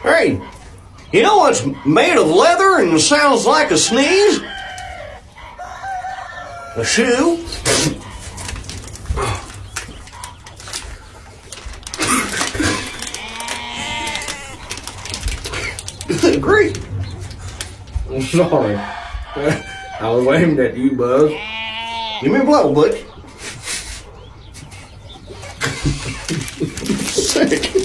Hey, you know what's made of leather and sounds like a sneeze? A shoe. Great. I'm sorry. I was aimed at you, Buzz. Give me a blow, Butch. Sick.